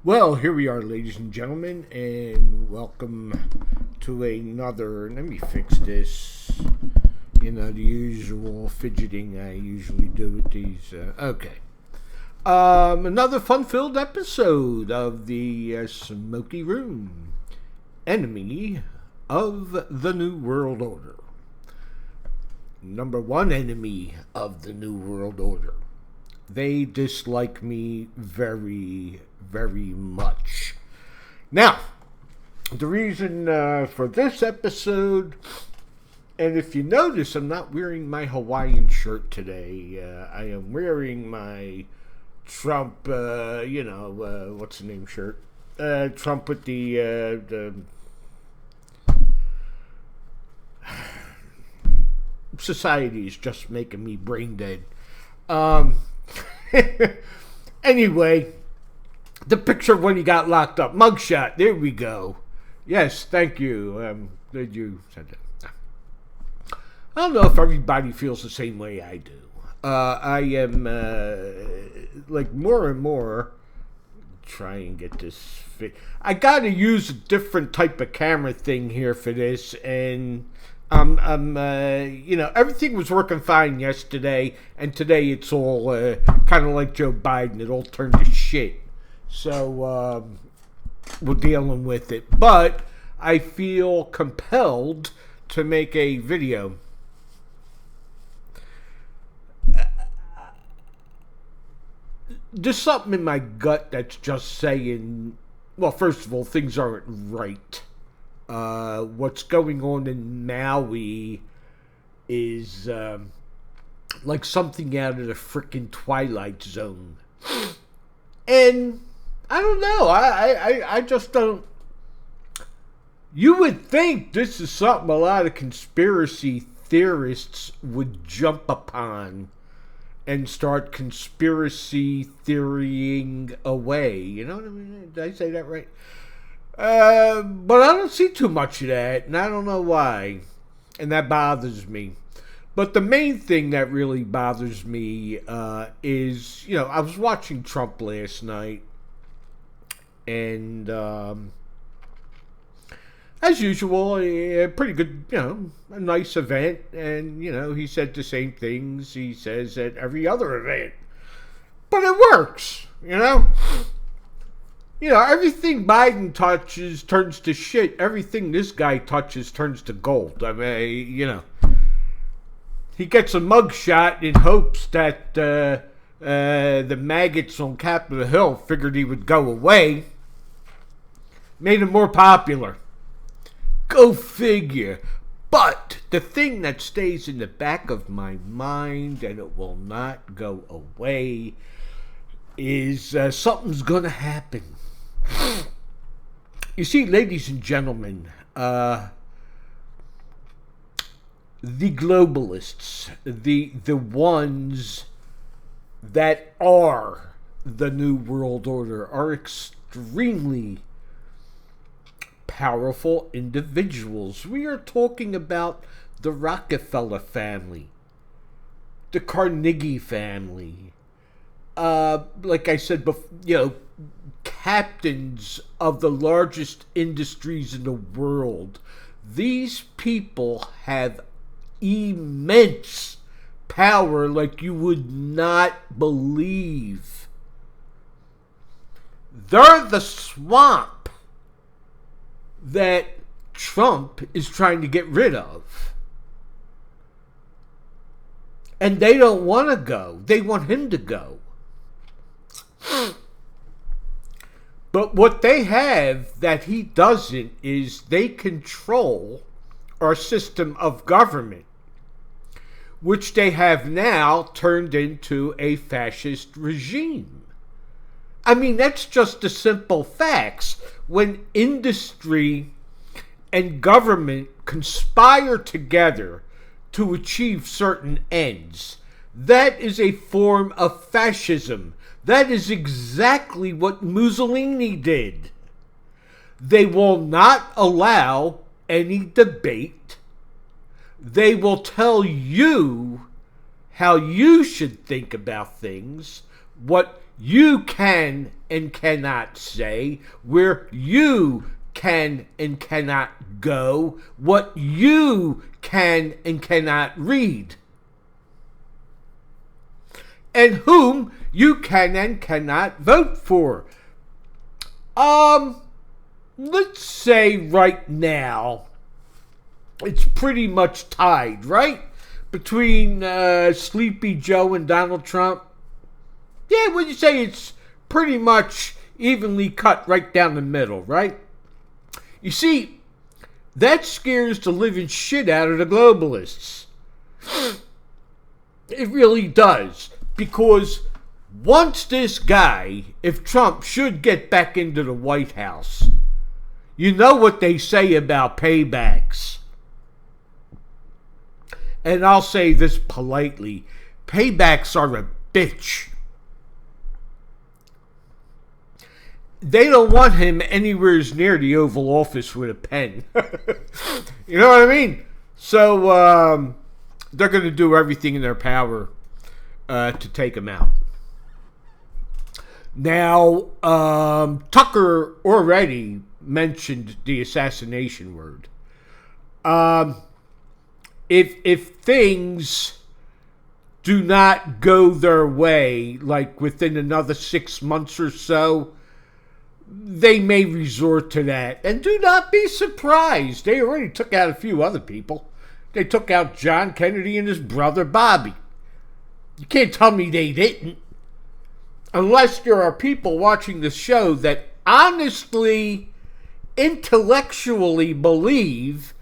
Well, here we are, ladies and gentlemen, and welcome to another. Let me fix this. The usual fidgeting I usually do with these. Okay. Another fun-filled episode of the Smoky Room, enemy of the New World Order. Number one enemy of the New World Order. They dislike me very, very much. Now, the reason for this episode, and if you notice, I'm not wearing my Hawaiian shirt today. I am wearing my Trump, what's the name shirt? Trump with the society is just making me brain dead. Anyway, the picture when he got locked up. Mugshot. There we go. Yes, thank you. Did you said that? I don't know if everybody feels the same way I do. I am more and more try and get this fit. I gotta use a different type of camera thing here for this, and everything was working fine yesterday, and today it's all kind of like Joe Biden. It all turned to shit. So we're dealing with it. But I feel compelled to make a video. There's something in my gut that's just saying, well, first of all, things aren't right. What's going on in Maui is like something out of the frickin' Twilight Zone. And I don't know. I just don't. You would think this is something a lot of conspiracy theorists would jump upon and start conspiracy theorying away. You know what I mean? Did I say that right? But I don't see too much of that, and I don't know why. And that bothers me. But the main thing that really bothers me is, I was watching Trump last night, and as usual, a pretty good, a nice event, and, he said the same things he says at every other event. But it works, everything Biden touches turns to shit. Everything this guy touches turns to gold. I mean, he gets a mugshot in hopes that the maggots on Capitol Hill figured he would go away. Made him more popular. Go figure. But the thing that stays in the back of my mind, and it will not go away, is something's going to happen. You see, ladies and gentlemen, the globalists, the ones that are the New World Order, are extremely powerful individuals. We are talking about the Rockefeller family, the Carnegie family, like I said before, captains of the largest industries in the world. These people have immense power like you would not believe. They're the swamp that Trump is trying to get rid of. And they don't want to go. They want him to go. But what they have that he doesn't is they control our system of government, which they have now turned into a fascist regime. I mean, that's just the simple facts. When industry and government conspire together to achieve certain ends, that is a form of fascism. That is exactly what Mussolini did. They will not allow any debate. They will tell you how you should think about things what you can and cannot say, where you can and cannot go, what you can and cannot read, and whom you can and cannot vote for. Let's say right now, it's pretty much tied, right? Between Sleepy Joe and Donald Trump. Yeah, would you say it's pretty much evenly cut right down the middle, right? You see, that scares the living shit out of the globalists. It really does. Because once this guy, if Trump should get back into the White House, you know what they say about paybacks. And I'll say this politely. Paybacks are a bitch. They don't want him anywhere near the Oval Office with a pen. You know what I mean? So they're going to do everything in their power to take him out. Now, Tucker already mentioned the assassination word. If things do not go their way, like within another 6 months or so, they may resort to that. And do not be surprised. They already took out a few other people. They took out John Kennedy and his brother Bobby. You can't tell me they didn't. Unless there are people watching the show that honestly, intellectually believe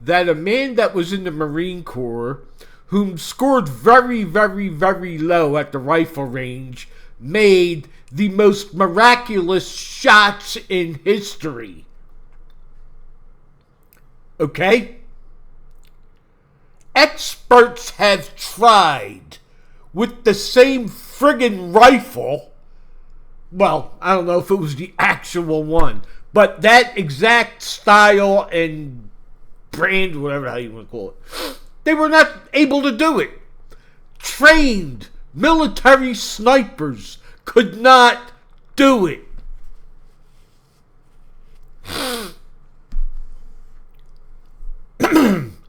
that a man that was in the Marine Corps, whom scored very, very, very low at the rifle range, made the most miraculous shots in history. Okay? Experts have tried with the same friggin' rifle. Well, I don't know if it was the actual one, but that exact style and brand, whatever the hell you want to call it, they were not able to do it. Trained military snipers could not do it.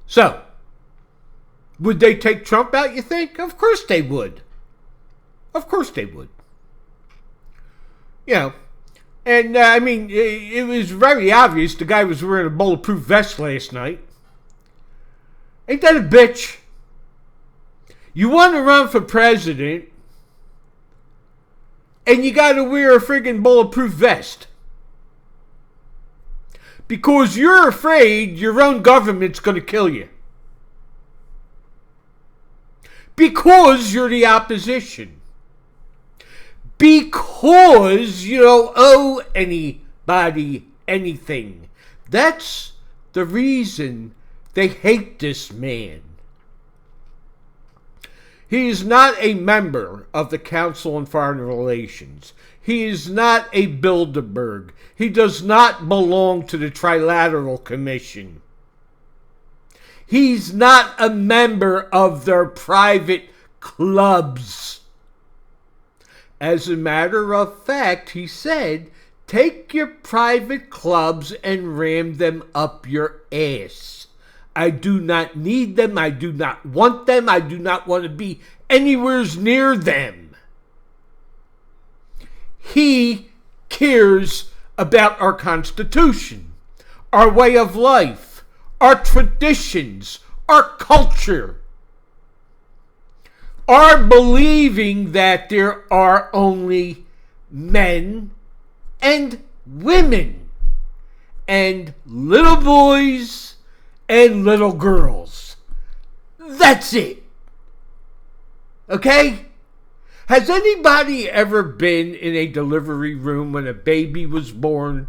So, would they take Trump out, you think? Of course they would. Of course they would. You know, and I mean, it was very obvious the guy was wearing a bulletproof vest last night. Ain't that a bitch? You want to run for president, and you got to wear a friggin' bulletproof vest. Because you're afraid your own government's going to kill you. Because you're the opposition. Because you don't owe anybody anything. That's the reason they hate this man. He is not a member of the Council on Foreign Relations. He is not a Bilderberg. He does not belong to the Trilateral Commission. He's not a member of their private clubs. As a matter of fact, he said, take your private clubs and ram them up your ass. I do not need them. I do not want them. I do not want to be anywhere near them. He cares about our Constitution, our way of life, our traditions, our culture, our believing that there are only men and women and little boys and little girls. That's it. Okay? Has anybody ever been in a delivery room when a baby was born?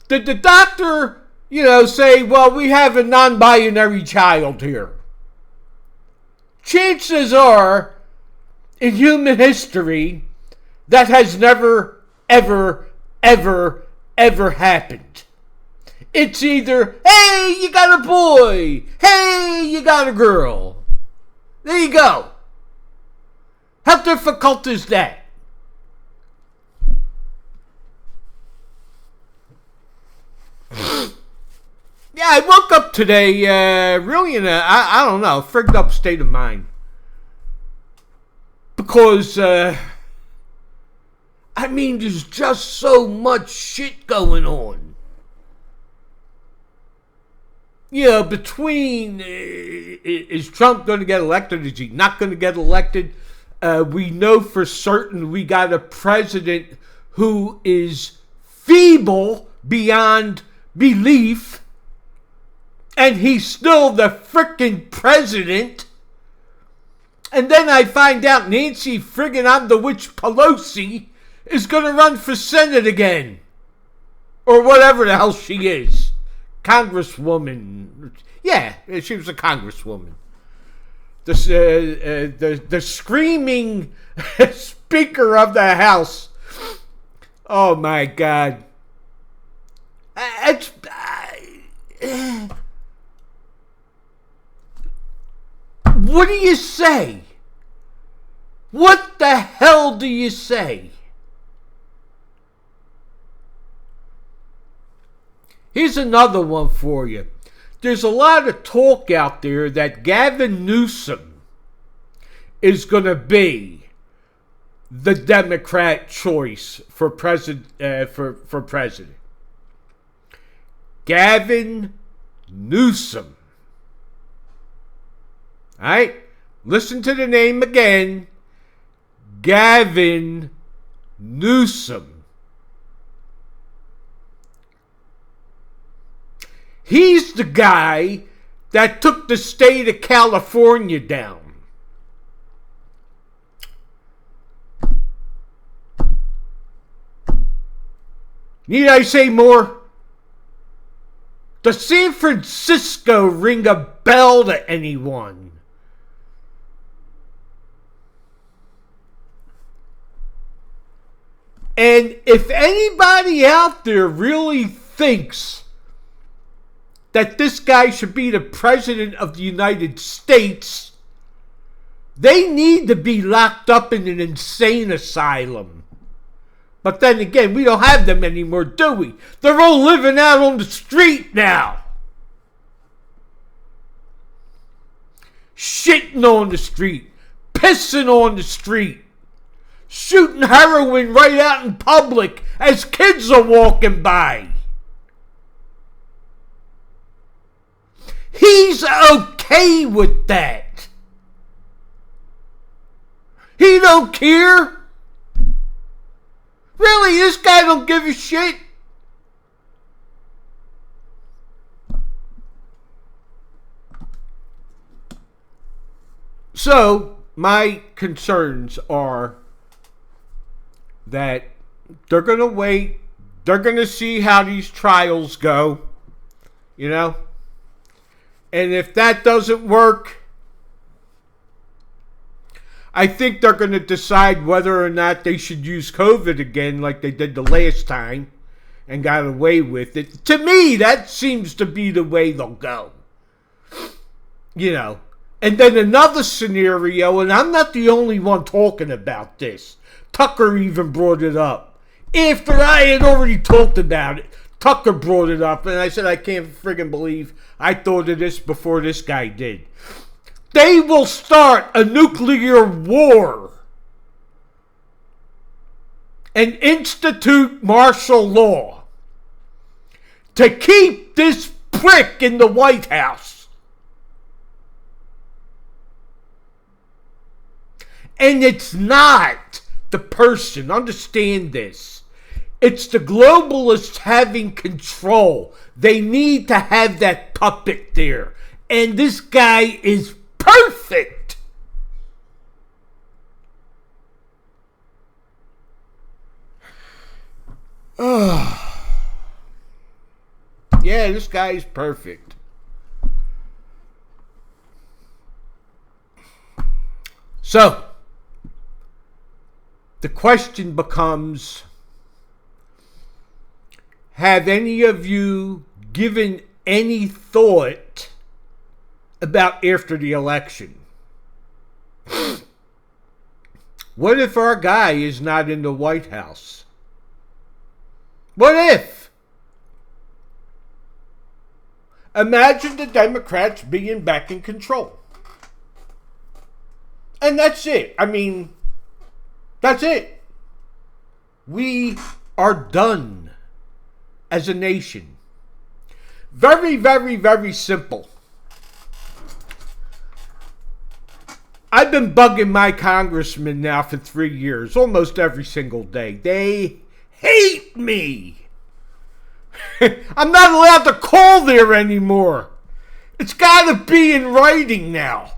Did the doctor, say, well, we have a non-binary child here? Chances are, in human history, that has never, ever, ever, ever happened. It's either, hey, you got a boy. Hey, you got a girl. There you go. How difficult is that? Yeah, I woke up today really in a, I don't know, frigged up state of mind. Because, there's just so much shit going on. Between, is Trump going to get elected? Is he not going to get elected? We know for certain we got a president who is feeble beyond belief. And he's still the frickin' president. And then I find out Nancy friggin' I'm the witch Pelosi is going to run for Senate again. Or whatever the hell she is. Congresswoman. Yeah, she was a congresswoman. The screaming Speaker of the House. Oh my God. What do you say? What the hell do you say? Here's another one for you. There's a lot of talk out there that Gavin Newsom is going to be the Democrat choice for president. For president. Gavin Newsom. All right? Listen to the name again. Gavin Newsom. He's the guy that took the state of California down. Need I say more? Does San Francisco ring a bell to anyone? And if anybody out there really thinks that this guy should be the president of the United States, they need to be locked up in an insane asylum. But then again, we don't have them anymore, do we? They're all living out on the street now. Shitting on the street. Pissing on the street. Shooting heroin right out in public as kids are walking by. He's okay with that. He don't care. Really, this guy don't give a shit. So, my concerns are that they're going to wait. They're going to see how these trials go. And if that doesn't work, I think they're going to decide whether or not they should use COVID again like they did the last time and got away with it. To me, that seems to be the way they'll go. And then another scenario, and I'm not the only one talking about this. Tucker even brought it up. After I had already talked about it, Tucker brought it up, and I said, I can't friggin' believe I thought of this before this guy did. They will start a nuclear war and institute martial law to keep this prick in the White House. And it's not the person, understand this. It's the globalists having control. They need to have that puppet there. And this guy is perfect. Yeah, this guy is perfect. So, the question becomes, have any of you given any thought about after the election? What if our guy is not in the White House? What if? Imagine the Democrats being back in control. And that's it. I mean, that's it. We are done as a nation. Very, very, very simple. I've been bugging my congressman now for 3 years, almost every single day. They hate me. I'm not allowed to call there anymore. It's got to be in writing now.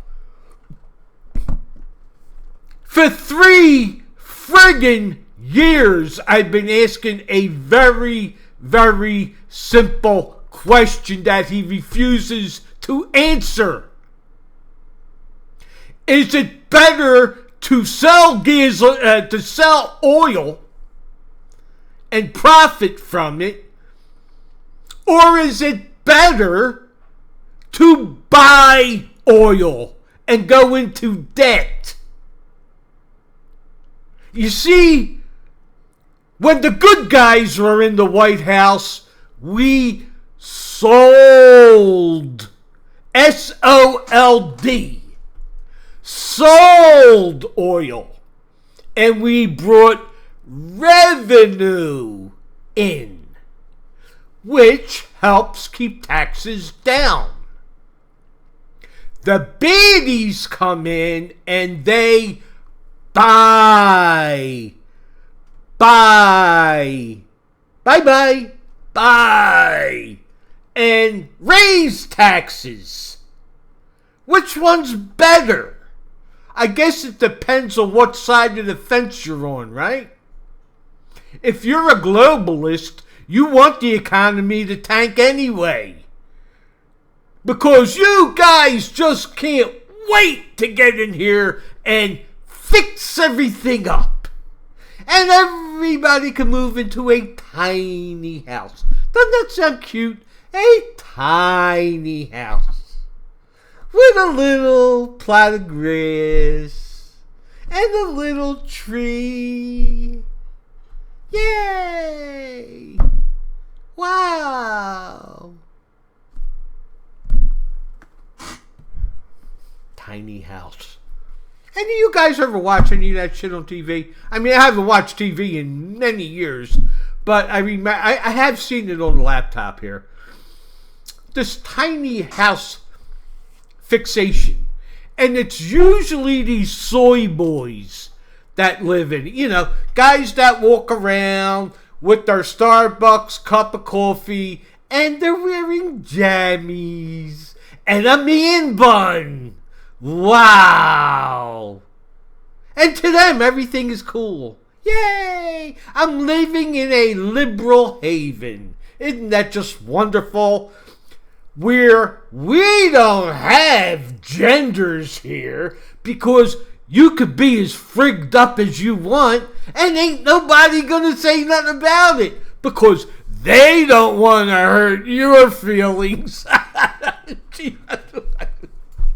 For 3 friggin' years, I've been asking a very, very simple question that he refuses to answer. Is it better to sell oil and profit from it, or is it better to buy oil and go into debt? You see, when the good guys were in the White House, we sold, S-O-L-D, sold oil, and we brought revenue in, which helps keep taxes down. The baddies come in and they buy, and raise taxes. Which one's better? I guess it depends on what side of the fence you're on, right? If you're a globalist, you want the economy to tank anyway. Because you guys just can't wait to get in here and fix everything up. And everybody can move into a tiny house. Doesn't that sound cute? A tiny house. With a little plot of grass. And a little tree. Yay! Wow! Tiny house. Any of you guys ever watch any of that shit on TV? I mean, I haven't watched TV in many years, but I have seen it on the laptop here. This tiny house fixation. And it's usually these soy boys that live in it. You know, guys that walk around with their Starbucks cup of coffee and they're wearing jammies and a man bun. Wow. And to them, everything is cool. Yay! I'm living in a liberal haven. Isn't that just wonderful? Where we don't have genders here because you could be as frigged up as you want and ain't nobody gonna say nothing about it because they don't want to hurt your feelings.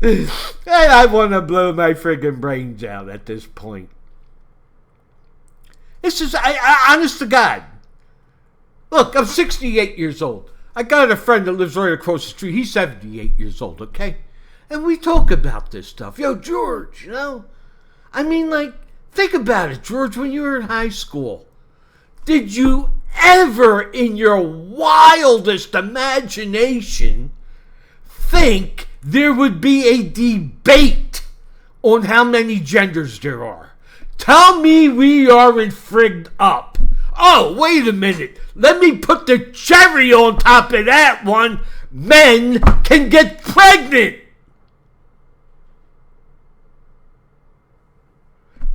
And I want to blow my friggin' brains out at this point. This is, honest to God. Look, I'm 68 years old. I got a friend that lives right across the street. He's 78 years old, okay? And we talk about this stuff. Yo, George, you know? I mean, like, think about it, George, when you were in high school. Did you ever, in your wildest imagination, think there would be a debate on how many genders there are? Tell me we aren't frigged up. Oh, wait a minute. Let me put the cherry on top of that one. Men can get pregnant.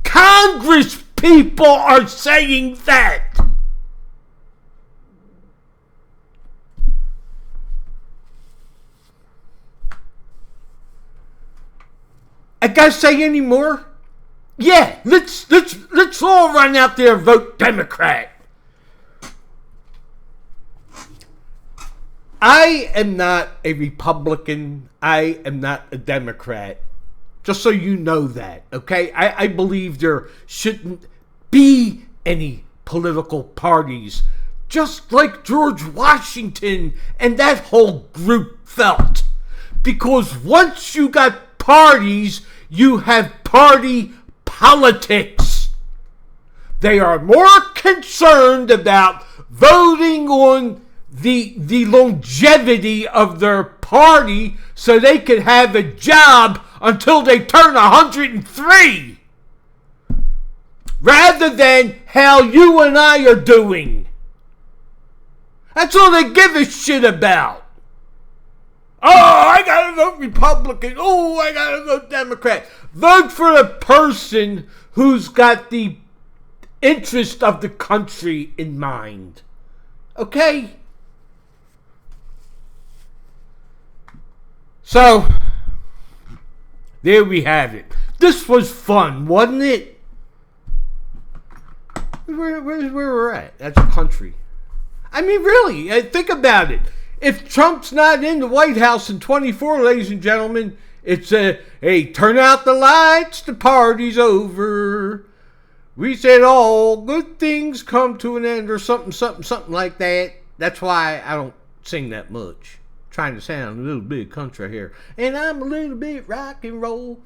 Congress people are saying that. I gotta say any more? Yeah, let's all run out there and vote Democrat. I am not a Republican. I am not a Democrat. Just so you know that, okay? I believe there shouldn't be any political parties, just like George Washington and that whole group felt. Because once you got parties, you have party politics. They are more concerned about voting on the longevity of their party so they can have a job until they turn 103, rather than how you and I are doing. That's all they give a shit about. Oh, I gotta vote Republican. Oh, I gotta vote Democrat. Vote for the person who's got the interest of the country in mind. Okay? So, there we have it. This was fun, wasn't it? Where we're at. That's a country. I mean, really, think about it. If Trump's not in the White House in 24, ladies and gentlemen, it's hey, turn out the lights, the party's over. We said all good things come to an end, or something like that. That's why I don't sing that much. Trying to sound a little bit country here. And I'm a little bit rock and roll.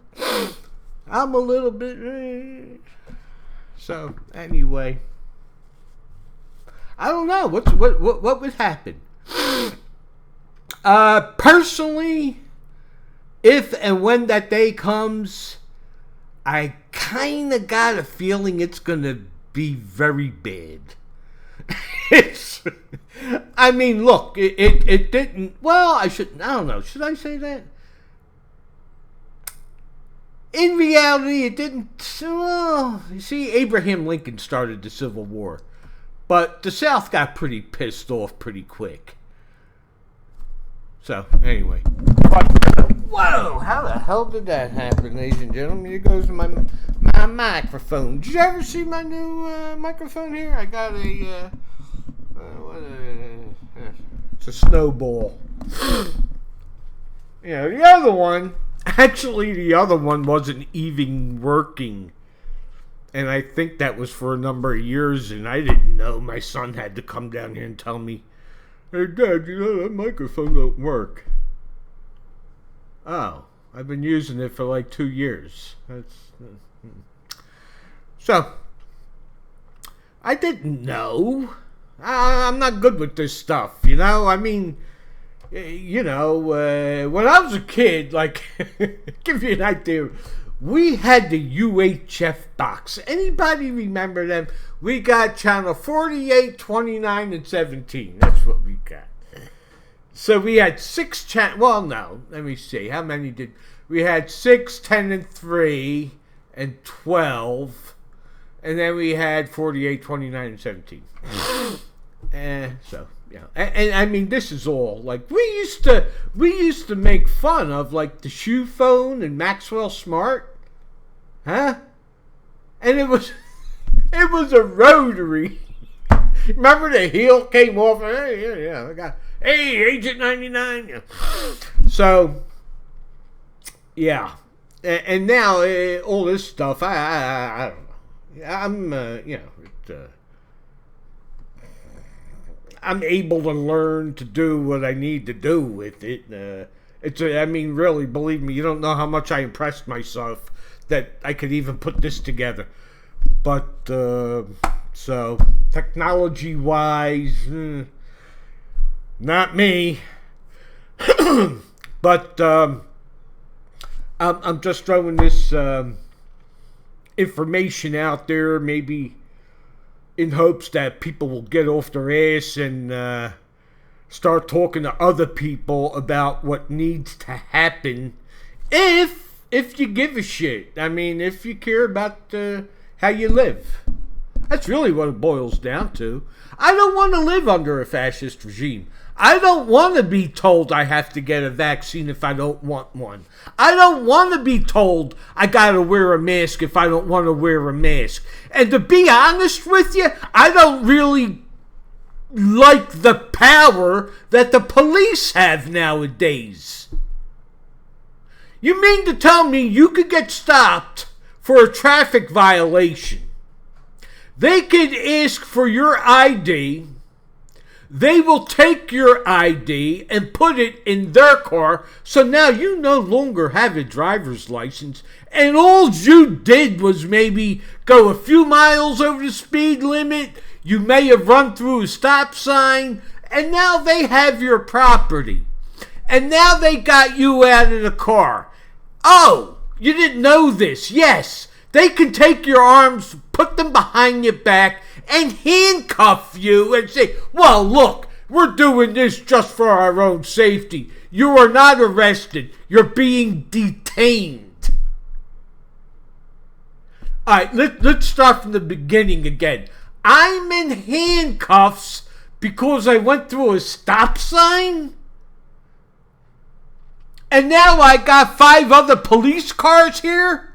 I'm a little bit... So, anyway. I don't know. What would happen? Personally, if and when that day comes, I kind of got a feeling it's going to be very bad. I mean, look, it didn't, well, I don't know, should I say that? In reality, it didn't, well, you see, Abraham Lincoln started the Civil War, but the South got pretty pissed off pretty quick. So, anyway. Whoa, how the hell did that happen, ladies and gentlemen? Here goes my microphone. Did you ever see my new microphone here? I got it's a snowball. You know, the other one wasn't even working. And I think that was for a number of years, and I didn't know. My son had to come down here and tell me, "Hey, Dad, you know that microphone don't work." Oh, I've been using it for like 2 years. So, I didn't know. I'm not good with this stuff, you know? I mean, you know, when I was a kid, like, give you an idea, we had the UHF box. Anybody remember them? We got channel 48, 29, and 17. That's what we got. So we had 6 channels. Well, no. Let me see. How many did... We had 6, 10, and 3, and 12. And then we had 48, 29, and 17. So, yeah. And I mean, this is all, like, we used to make fun of, like, the shoe phone and Maxwell Smart. Huh? And it was a rotary. Remember the heel came off? Yeah, I got... Hey, Agent 99. So, yeah. And now, all this stuff, I don't know. I'm, you know, I'm able to learn to do what I need to do with it. I mean, really, believe me, you don't know how much I impressed myself that I could even put this together. But, so, technology-wise... not me. But I'm just throwing this information out there, maybe in hopes that people will get off their ass and start talking to other people about what needs to happen. If you give a shit. I mean, if you care about how you live. That's really what it boils down to. I don't want to live under a fascist regime. I don't want to be told I have to get a vaccine if I don't want one. I don't want to be told I got to wear a mask if I don't want to wear a mask. And to be honest with you, I don't really like the power that the police have nowadays. You mean to tell me you could get stopped for a traffic violation? They could ask for your ID. They will take your ID and put it in their car. So now you no longer have a driver's license. And all you did was maybe go a few miles over the speed limit. You may have run through a stop sign. And now they have your property. And now they got you out of the car. Oh, you didn't know this. Yes, they can take your arms, put them behind your back, and handcuff you and say, well, look, we're doing this just for our own safety. You are not arrested. You're being detained. All right, let's start from the beginning again. I'm in handcuffs because I went through a stop sign? And now I got 5 other police cars here?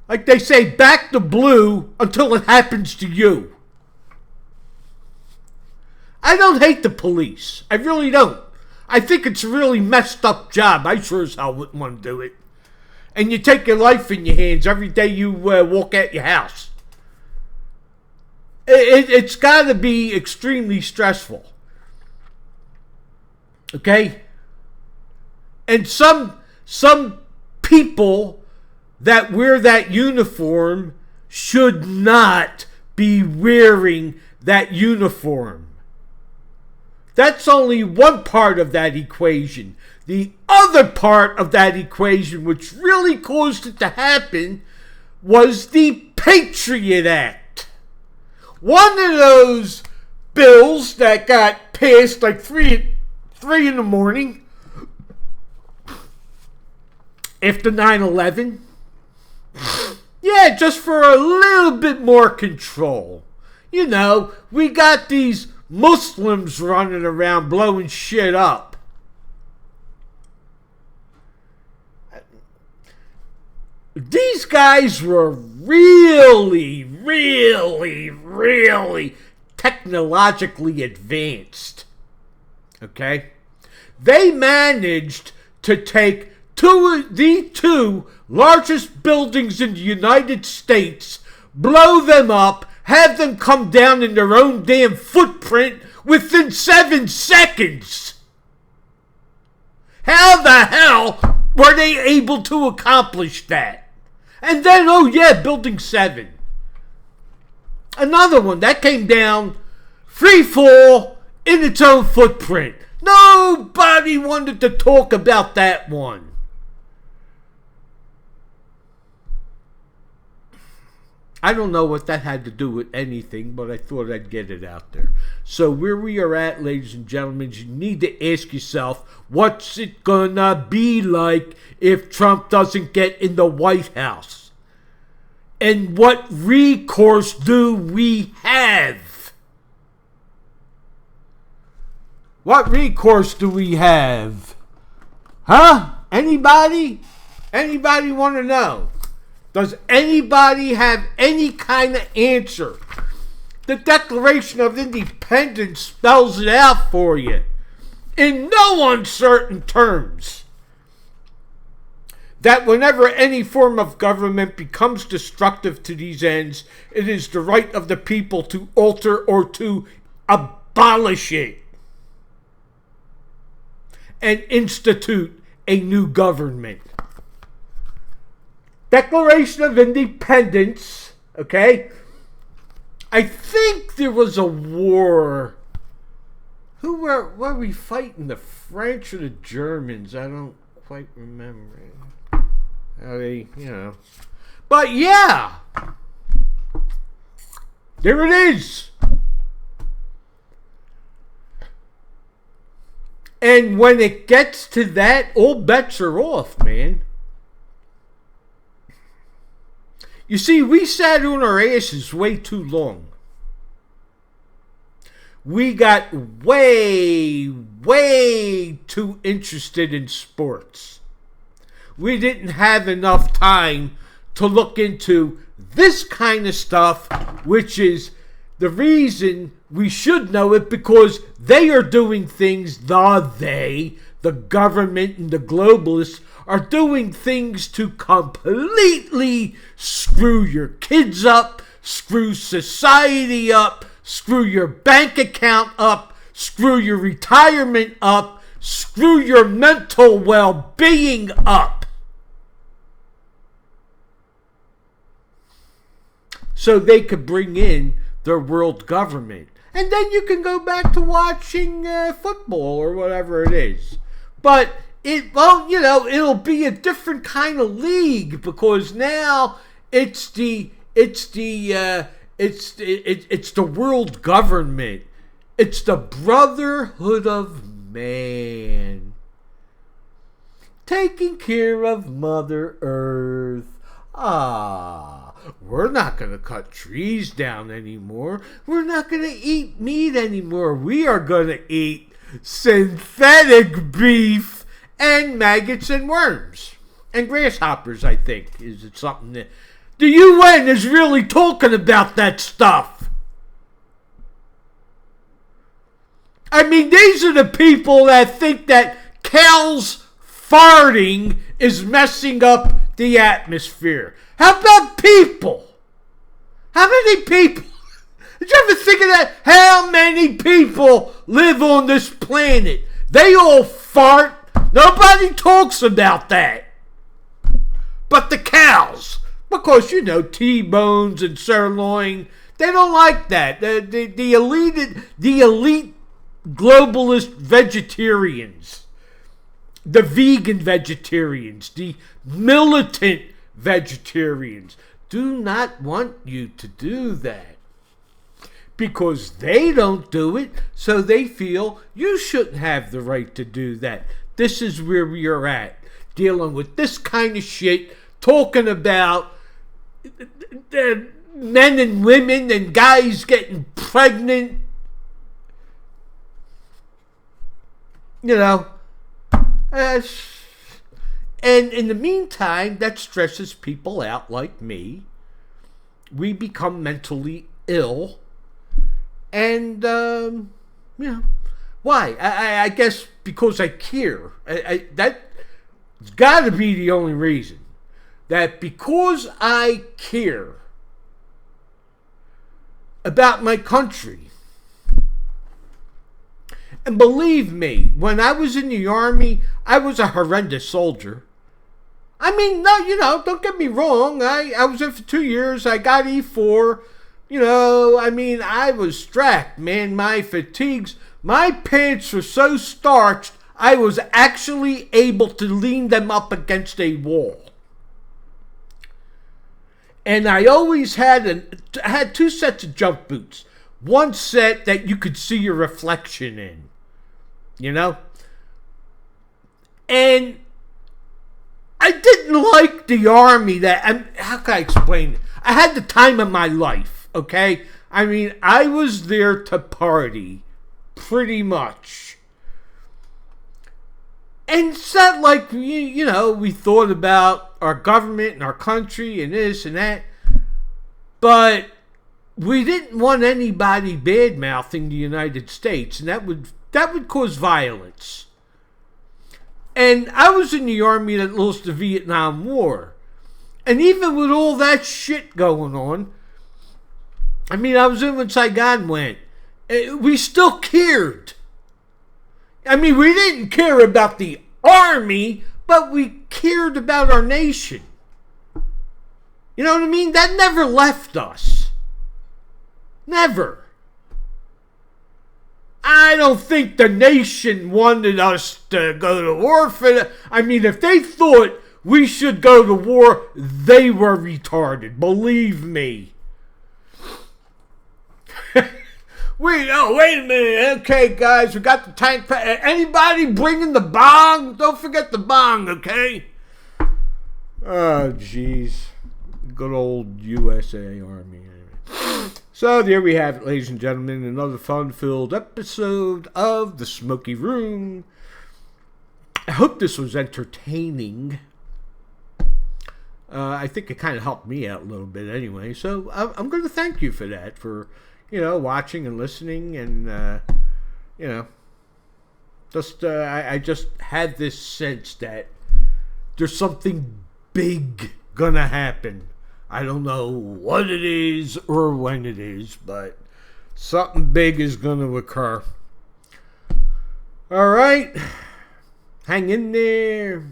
Like they say, back to blue until it happens to you. I don't hate the police. I really don't. I think it's a really messed up job. I sure as hell wouldn't want to do it. And you take your life in your hands every day you walk out your house. It's got to be extremely stressful. Okay? And some people that wear that uniform should not be wearing that uniform. That's only one part of that equation. The other part of that equation, which really caused it to happen, was the Patriot Act. One of those bills that got passed like 3 in the morning after 9/11. Yeah, just for a little bit more control. You know, we got these Muslims running around blowing shit up. These guys were really technologically advanced. Okay? They managed to take the two largest buildings in the United States, blow them up, have them come down in their own damn footprint within 7 seconds. How the hell were they able to accomplish that? And then, oh yeah, Building 7. Another one that came down free fall in its own footprint. Nobody wanted to talk about that one. I don't know what that had to do with anything, but I thought I'd get it out there. So where we are at, ladies and gentlemen, you need to ask yourself, what's it gonna be like if Trump doesn't get in the White House? And what recourse do we have? What recourse do we have? Huh? Anybody? Anybody want to know? Does anybody have any kind of answer? The Declaration of Independence spells it out for you in no uncertain terms. That whenever any form of government becomes destructive to these ends, it is the right of the people to alter or to abolish it and institute a new government. Declaration of Independence, okay? I think there was a war. Who were we fighting? The French or the Germans? I don't quite remember. How they, you know. But yeah. There it is. And when it gets to that, all bets are off, man. You see, we sat on our asses way too long. We got way too interested in sports. We didn't have enough time to look into this kind of stuff, which is the reason we should know it because they are doing things, the government and the globalists are doing things to completely screw your kids up, screw society up, screw your bank account up, screw your retirement up, screw your mental well-being up. So they could bring in their world government. And then you can go back to watching football or whatever it is. But it'll be a different kind of league because now it's the world government. It's the brotherhood of man. Taking care of Mother Earth. We're not going to cut trees down anymore. We're not going to eat meat anymore. We are going to eat synthetic beef and maggots and worms. And grasshoppers, I think. Is it something that... The UN is really talking about that stuff. I mean, these are the people that think that cows farting is messing up the atmosphere. How about people? How many people? Did you ever think of that? How many people live on this planet? They all fart. Nobody talks about that. But the cows, because T-bones and sirloin, they don't like that. The elite globalist vegetarians, the vegan vegetarians, the militant vegetarians do not want you to do that because they don't do it, so they feel you shouldn't have the right to do that. This is where we are at, dealing with this kind of shit, talking about men and women and guys getting pregnant. And in the meantime, that stresses people out like me. We become mentally ill. And, why? I guess because I care. That's got to be the only reason. That because I care about my country. And believe me, when I was in the Army, I was a horrendous soldier. I mean, no, don't get me wrong. I was in for 2 years. I got E4. I was strapped, man. My fatigues, my pants were so starched, I was actually able to lean them up against a wall. And I always had two sets of jump boots. One set that you could see your reflection in. And I didn't like the Army how can I explain it? I had the time of my life, okay? I mean, I was there to party, pretty much. And it's not like, we thought about our government and our country and this and that. But we didn't want anybody bad-mouthing the United States, and that would cause violence. And I was in the Army that lost the Vietnam War. And even with all that shit going on, I mean, I was in when Saigon went. We still cared. I mean, we didn't care about the Army, but we cared about our nation. You know what I mean? That never left us. Never. I don't think the nation wanted us to go to war for that. I mean, if they thought we should go to war, they were retarded. Believe me. Wait a minute. Okay, guys, we got the tank. Anybody bringing the bong? Don't forget the bong, okay? Oh, jeez. Good old USA Army. So there we have it, ladies and gentlemen, another fun-filled episode of the Smoky Room. I hope this was entertaining. I think it kind of helped me out a little bit anyway. So I'm going to thank you for that, for watching and listening, and you know, I just had this sense that there's something big gonna happen. I don't know what it is or when it is, but something big is gonna occur. All right, hang in there.